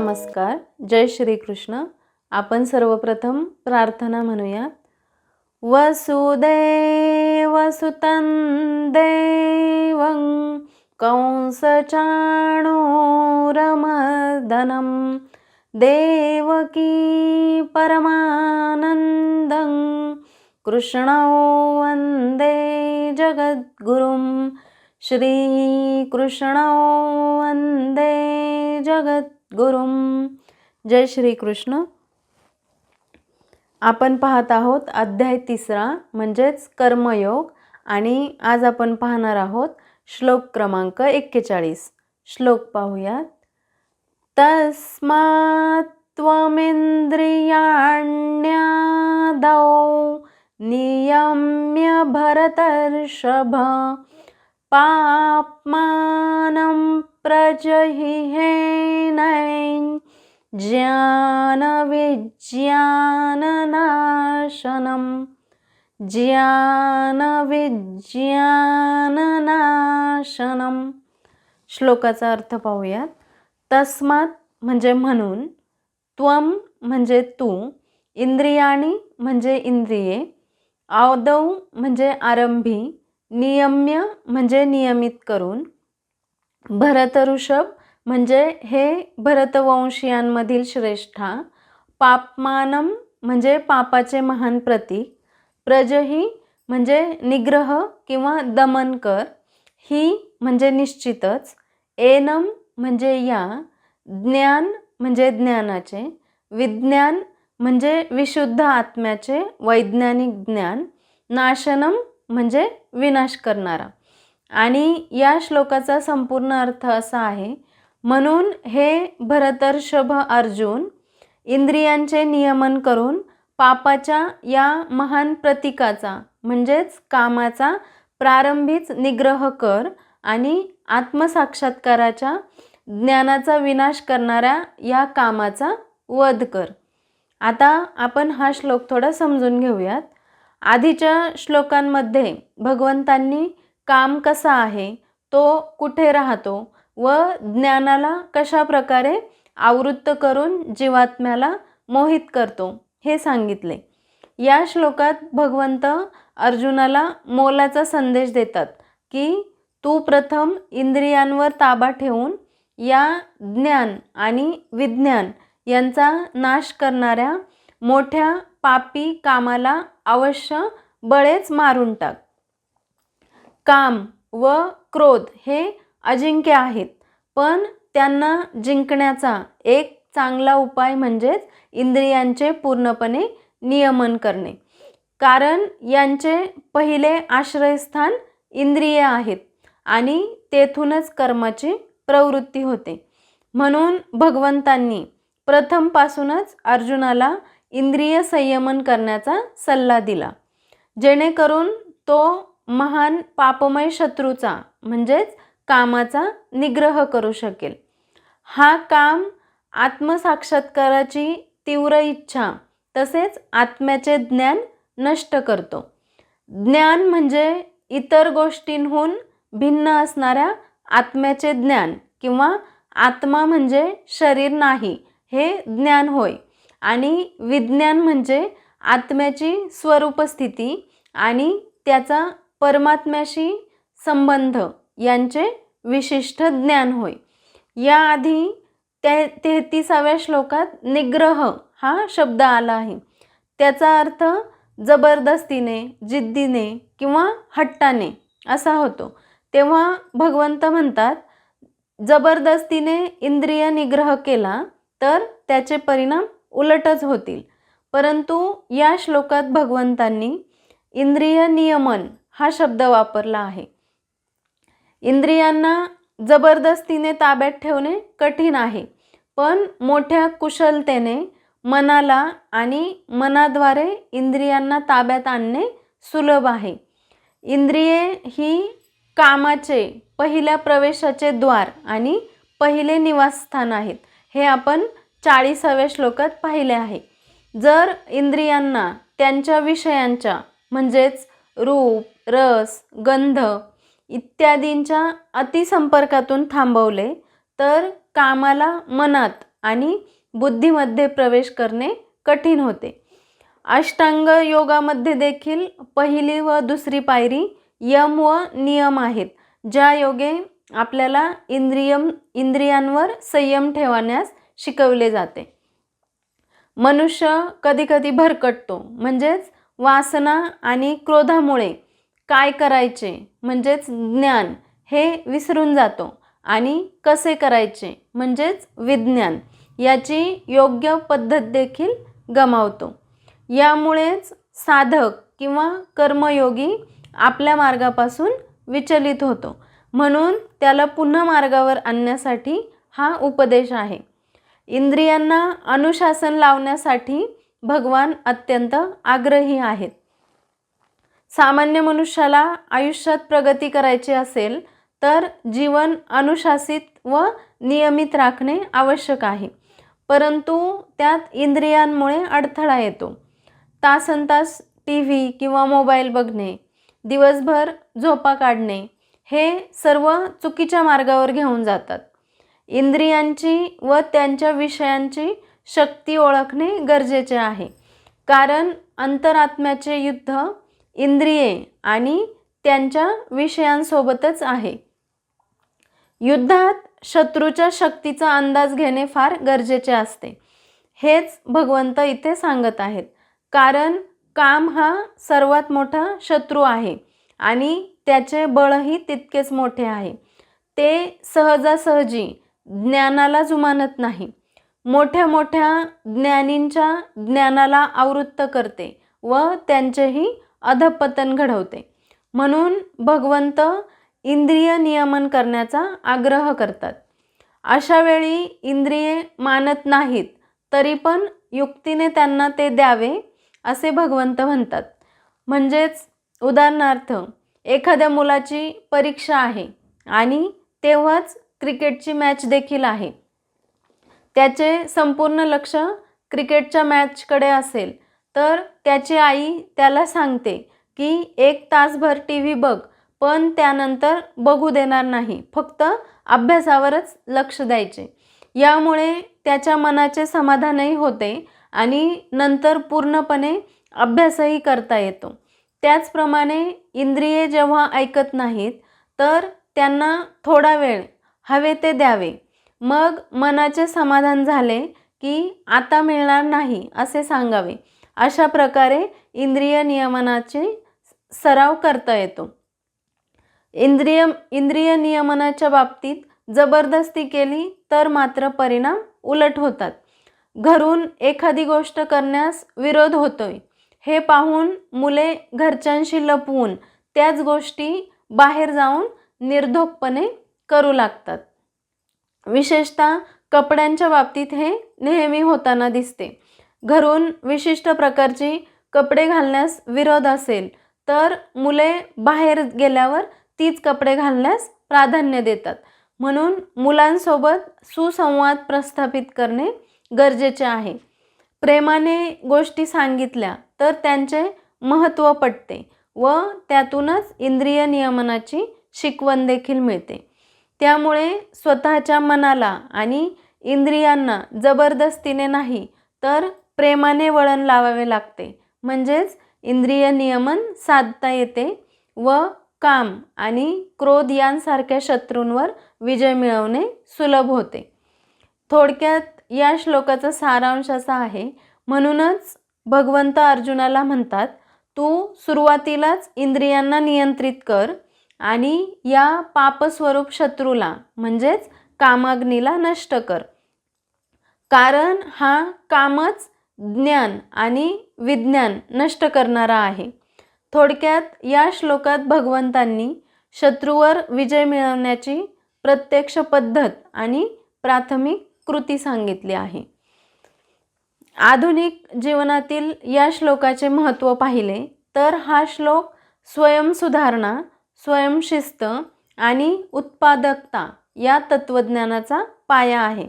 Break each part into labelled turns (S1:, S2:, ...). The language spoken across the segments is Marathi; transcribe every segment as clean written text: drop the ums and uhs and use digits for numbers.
S1: नमस्कार. जय श्री कृष्ण. आपण सर्वप्रथम प्रार्थना म्हणूयात. वसुदेवसुतं देवं कंसचाणूरमर्दनं देवकी परमानन्दं कृष्णौ वन्दे जगद्गुरुं श्रीकृष्णौ वन्दे जगद्गुरुं. जय श्री कृष्ण. आपण पाहत आहोत अध्याय 3 म्हणजेच कर्मयोग आणि आज आपण पाहणार आहोत श्लोक क्रमांक 41. श्लोक पाहूयात. तस्मात् त्वमिन्द्रियाण्यादौ नियम्य भरतर्षभ पाप्मानं प्रजहिहेनैनं ज्ञानविज्ञाननाशनम्. श्लोकाचा अर्थ पाहूयात. तस्मात म्हणजे म्हणून, त्वम म्हणजे तू, इंद्रियाणी म्हणजे इंद्रिये, आदौ म्हणजे आरंभी, नियम्य म्हणजे नियमित करून, भरतऋषभ म्हणजे हे भरतवंशीयांमधील श्रेष्ठा, पापमानम म्हणजे पापाचे महान प्रतीक, प्रजही म्हणजे निग्रह किंवा दमन कर, ही म्हणजे निश्चितच, एनम म्हणजे या, ज्ञान म्हणजे ज्ञानाचे, विज्ञान म्हणजे विशुद्ध आत्म्याचे वैज्ञानिक ज्ञान, नाशनम म्हणजे विनाश करणारा. आणि या श्लोकाचा संपूर्ण अर्थ असा आहे, म्हणून हे भरतर्षभ अर्जुन, इंद्रियांचे नियमन करून पापाच्या या महान प्रतीकाचा म्हणजेच कामाचा प्रारंभीच निग्रह कर आणि आत्मसाक्षात्काराच्या ज्ञानाचा विनाश करणाऱ्या या कामाचा वध कर. आता आपण हा श्लोक थोडा समजून घेऊयात. आधीच्या श्लोकांमध्ये भगवंतांनी काम कसा आहे, तो कुठे राहतो व ज्ञानाला कशा प्रकारे आवृत्त करून जीवात्म्याला मोहित करतो हे सांगितले. या श्लोकात भगवंत अर्जुनाला मोलाचा संदेश देतात की तू प्रथम इंद्रियांवर ताबा ठेवून या ज्ञान आणि विज्ञान यांचा नाश करणाऱ्या मोठ्या पापी कामाला अवश्य बळेच मारून टाक. काम व क्रोध हे अजिंक्य आहेत, पण त्यांना जिंकण्याचा एक चांगला उपाय म्हणजेच इंद्रियांचे पूर्णपणे नियमन करणे. कारण यांचे पहिले आश्रयस्थान इंद्रिये आहेत आणि तेथूनच कर्माची प्रवृत्ती होते. म्हणून भगवंतांनी प्रथमपासूनच अर्जुनाला इंद्रिय संयमन करण्याचा सल्ला दिला, जेणेकरून तो महान पापमय शत्रूचा म्हणजेच कामाचा निग्रह करू शकेल. हा काम आत्मसाक्षात्काराची तीव्र इच्छा तसेच आत्म्याचे ज्ञान नष्ट करतो. ज्ञान म्हणजे इतर गोष्टींहून भिन्न असणाऱ्या आत्म्याचे ज्ञान किंवा आत्मा म्हणजे शरीर नाही हे ज्ञान होय. आणि विज्ञान म्हणजे आत्म्याची स्वरूपस्थिती आणि त्याचा परमात्म्याशी संबंध यांचे विशिष्ट ज्ञान होय. याआधी 33व्या श्लोकात निग्रह हा शब्द आला आहे. त्याचा अर्थ जबरदस्तीने, जिद्दीने किंवा हट्टाने असा होतो. तेव्हा भगवंत म्हणतात, जबरदस्तीने इंद्रिय निग्रह केला तर त्याचे परिणाम उलटच होतील. परंतु या श्लोकात भगवंतांनी इंद्रिय नियमन हा शब्द वापरला आहे. इंद्रियांना जबरदस्तीने ताब्यात ठेवणे कठीण आहे, पण मोठ्या कुशलतेने मनाला आणि मनाद्वारे इंद्रियांना ताब्यात आणणे सुलभ आहे. इंद्रिये ही कामाचे पहिल्या प्रवेशाचे द्वार आणि पहिले निवासस्थान आहेत, हे आपण 40व्या श्लोकात पाहिले आहे. जर इंद्रियांना त्यांच्या विषयांच्या म्हणजेच रूप, रस, गंध इत्यादींच्या अतिसंपर्कातून थांबवले तर कामाला मनात आणि बुद्धीमध्ये प्रवेश करणे कठीण होते. अष्टांग योगामध्ये देखील पहिली व दुसरी पायरी यम व नियम आहेत, ज्या योगे आपल्याला इंद्रियांवर संयम ठेवण्यास शिकवले जाते. मनुष्य कधीकधी भरकटतो, म्हणजेच वासना आणि क्रोधामुळे काय करायचे म्हणजेच ज्ञान हे विसरून जातो आणि कसे करायचे म्हणजेच विज्ञान याची योग्य पद्धत देखील गमावतो. यामुळेच साधक किंवा कर्मयोगी आपल्या मार्गापासून विचलित होतो. म्हणून त्याला पुन्हा मार्गावर आणण्यासाठी हा उपदेश आहे. इंद्रियांना अनुशासन लावण्यासाठी भगवान अत्यंत आग्रही आहेत. सामान्य मनुष्याला आयुष्यात प्रगती करायची असेल तर जीवन अनुशासित व नियमित राखणे आवश्यक आहे. परंतु त्यात इंद्रियांमुळे अडथळा येतो. तासनतास TV किंवा मोबाईल बघणे, दिवसभर झोपा काढणे हे सर्व चुकीच्या मार्गावर घेऊन जातात. इंद्रियांची व त्यांच्या विषयांची शक्ती ओळखणे गरजेचे आहे, कारण अंतरात्म्याचे युद्ध इंद्रिये आणि त्यांच्या विषयांसोबतच आहे. युद्धात शत्रूच्या शक्तीचा अंदाज घेणे फार गरजेचे असते. हेच भगवंत इथे सांगत आहेत, कारण काम हा सर्वात मोठा शत्रू आहे आणि त्याचे बळही तितकेच मोठे आहे. ते सहजासहजी ज्ञानाला जुमानत नाही. मोठ्या मोठ्या ज्ञानींच्या ज्ञानाला आवृत्त करते व त्यांचेही अधपतन घडवते. म्हणून भगवंत इंद्रिय नियमन करण्याचा आग्रह करतात. अशा वेळी इंद्रिये मानत नाहीत तरी पण युक्तीने त्यांना ते द्यावे असे भगवंत म्हणतात. म्हणजेच उदाहरणार्थ एखाद्या मुलाची परीक्षा आहे आणि तेव्हाच क्रिकेटची मॅच देखील आहे. त्याचे संपूर्ण लक्ष क्रिकेटच्या मॅचकडे असेल तर त्याची आई त्याला सांगते की 1 तासभर TV बघ, पण त्यानंतर बघू देणार नाही, फक्त अभ्यासावरच लक्ष द्यायचे. यामुळे त्याच्या मनाचे समाधानही होते आणि नंतर पूर्णपणे अभ्यासही करता येतो. त्याचप्रमाणे इंद्रिये जेव्हा ऐकत नाहीत तर त्यांना थोडा वेळ हवे ते द्यावे. मग मनाचे समाधान झाले की आता मिळणार नाही असे सांगावे. अशा प्रकारे इंद्रिय नियमनाचे सराव करता येतो. इंद्रिय नियमनाच्या बाबतीत जबरदस्ती केली तर मात्र परिणाम उलट होतात. घरून एखादी गोष्ट करण्यास विरोध होतोय हे पाहून मुले घरच्यांशी लपवून त्याच गोष्टी बाहेर जाऊन निर्धोकपणे करू लागतात. विशेषतः कपड्यांच्या बाबतीत हे नेहमी होताना दिसते. घरून विशिष्ट प्रकारची कपडे घालण्यास विरोध असेल तर मुले बाहेर गेल्यावर तीच कपडे घालण्यास प्राधान्य देतात. म्हणून मुलांसोबत सुसंवाद प्रस्थापित करणे गरजेचे आहे. प्रेमाने गोष्टी सांगितल्या तर त्यांचे महत्त्व पटते व त्यातूनच इंद्रिय नियमनाची शिकवण देखील मिळते. त्यामुळे स्वतःच्या मनाला आणि इंद्रियांना जबरदस्तीने नाही तर प्रेमाने वळण लावावे लागते. म्हणजेच इंद्रिय नियमन साधता येते व काम आणि क्रोध यांसारख्या शत्रूंवर विजय मिळवणे सुलभ होते. थोडक्यात या श्लोकाचा सारांश असा आहे, म्हणूनच भगवंत अर्जुनाला म्हणतात, तू सुरुवातीलाच इंद्रियांना नियंत्रित कर आणि या पापस्वरूप शत्रूला म्हणजेच कामाग्नीला नष्ट कर. कारण हा कामच ज्ञान आणि विज्ञान नष्ट करणारा आहे. थोडक्यात या श्लोकात भगवंतांनी शत्रूवर विजय मिळवण्याची प्रत्यक्ष पद्धत आणि प्राथमिक कृती सांगितली आहे. आधुनिक जीवनातील या श्लोकाचे महत्त्व पाहिले तर हा श्लोक स्वयंसुधारणा, स्वयंशिस्त आणि उत्पादकता या तत्त्वज्ञानाचा पाया आहे.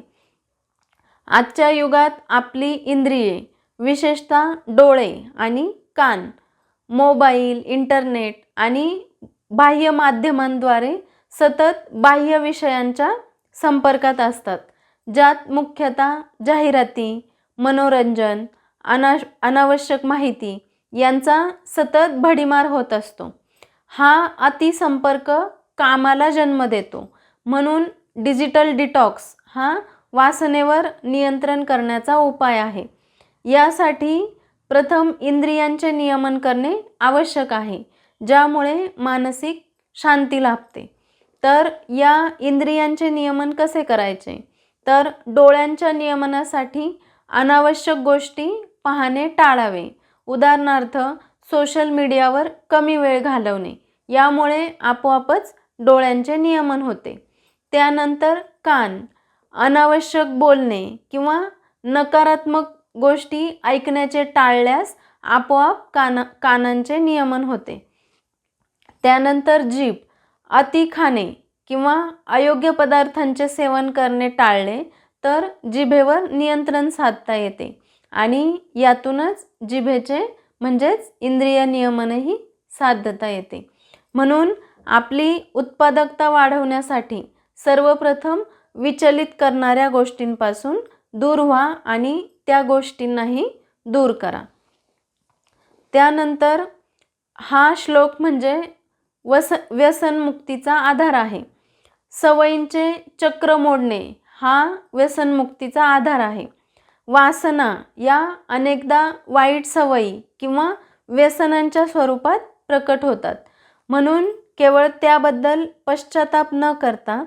S1: आजच्या युगात आपली इंद्रिये, विशेषतः डोळे आणि कान, मोबाईल, इंटरनेट आणि बाह्य माध्यमांद्वारे सतत बाह्य विषयांच्या संपर्कात असतात, ज्यात मुख्यतः जाहिराती, मनोरंजन, अनावश्यक माहिती यांचा सतत भडीमार होत असतो. हा अतिसंपर्क कामाला जन्म देतो. म्हणून डिजिटल डिटॉक्स हा वासनेवर नियंत्रण करण्याचा उपाय आहे. यासाठी प्रथम इंद्रियांचे नियमन करणे आवश्यक आहे, ज्यामुळे मानसिक शांती लाभते. तर या इंद्रियांचे नियमन कसे करायचे? तर डोळ्यांच्या नियमनासाठी अनावश्यक गोष्टी पाहणे टाळावे. उदाहरणार्थ सोशल मीडियावर कमी वेळ घालवणे, यामुळे आपोआपच डोळ्यांचे नियमन होते. त्यानंतर कान, अनावश्यक बोलणे किंवा नकारात्मक गोष्टी ऐकण्याचे टाळल्यास आपोआप कानांचे नियमन होते. त्यानंतर जीभ, अति खाणे किंवा अयोग्य पदार्थांचे सेवन करणे टाळले तर जिभेवर नियंत्रण साधता येते आणि यातूनच जिभेचे म्हणजेच इंद्रिय नियमनही साधता येते. म्हणून आपली उत्पादकता वाढवण्यासाठी सर्वप्रथम विचलित करणाऱ्या गोष्टींपासून दूर व्हा आणि त्या गोष्टींनाही दूर करा. त्यानंतर हा श्लोक म्हणजे व्यसनमुक्तीचा आधार आहे. सवयींचे चक्र मोडणे हा व्यसनमुक्तीचा आधार आहे. वासना या अनेकदा वाईट सवयी किंवा व्यसनांच्या स्वरूपात प्रकट होतात. म्हणून केवळ त्याबद्दल पश्चाताप न करता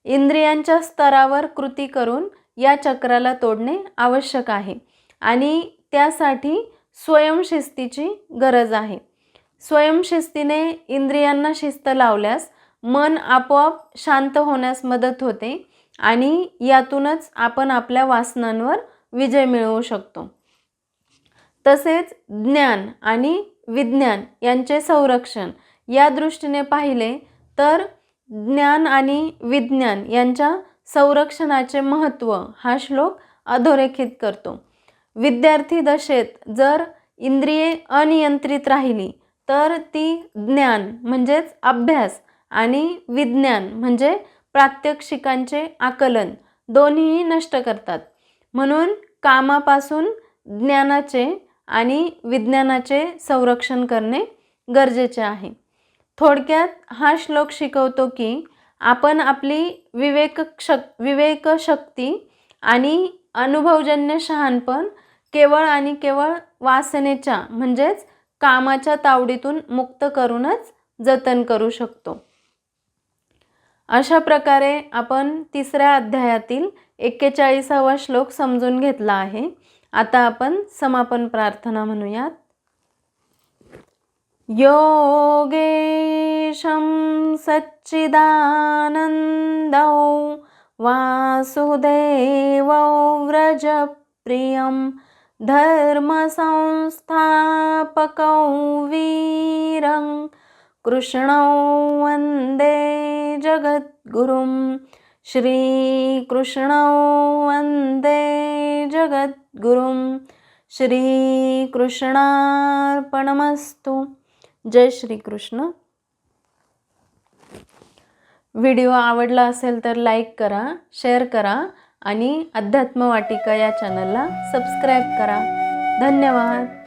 S1: इंद्रियांच्या स्तरावर कृती करून या चक्राला तोडणे आवश्यक आहे आणि त्यासाठी स्वयंशिस्तीची गरज आहे. स्वयंशिस्तीने इंद्रियांना शिस्त लावल्यास मन आपोआप शांत होण्यास मदत होते आणि यातूनच आपण आपल्या वासनांवर विजय मिळवू शकतो. तसेच ज्ञान आणि विज्ञान यांचे संरक्षण या दृष्टीने पाहिले तर ज्ञान आणि विज्ञान यांच्या संरक्षणाचे महत्त्व हा श्लोक अधोरेखित करतो. विद्यार्थी दशेत जर इंद्रिये अनियंत्रित राहिली तर ती ज्ञान म्हणजेच अभ्यास आणि विज्ञान म्हणजे प्रात्यक्षिकांचे आकलन दोन्हीही नष्ट करतात. म्हणून कामापासून ज्ञानाचे आणि विज्ञानाचे संरक्षण करणे गरजेचे आहे. थोडक्यात हा श्लोक शिकवतो की आपण आपली विवेकशक्ती आणि अनुभवजन्य शहाणपण केवळ आणि केवळ वासनेच्या म्हणजेच कामाच्या तावडीतून मुक्त करूनच जतन करू शकतो. अशा प्रकारे आपण तिसऱ्या अध्यायातील 41वा श्लोक समजून घेतला आहे. आता आपण समापन प्रार्थना म्हणूयात. योगेशं सच्चिदानन्दौ वासुदेवौ व्रजप्रियं धर्मसंस्थापकौ वीरं कृष्णौ वन्दे जगद्गुरुं. श्रीकृष्णौ वन्दे जगद्गुरुं. श्रीकृष्णार्पणमस्तु. जय श्रीकृष्ण. व्हिडिओ आवडला असेल तर लाईक करा, शेअर करा आणि अध्यात्म वाटिका या चॅनलला सबस्क्राईब करा. धन्यवाद.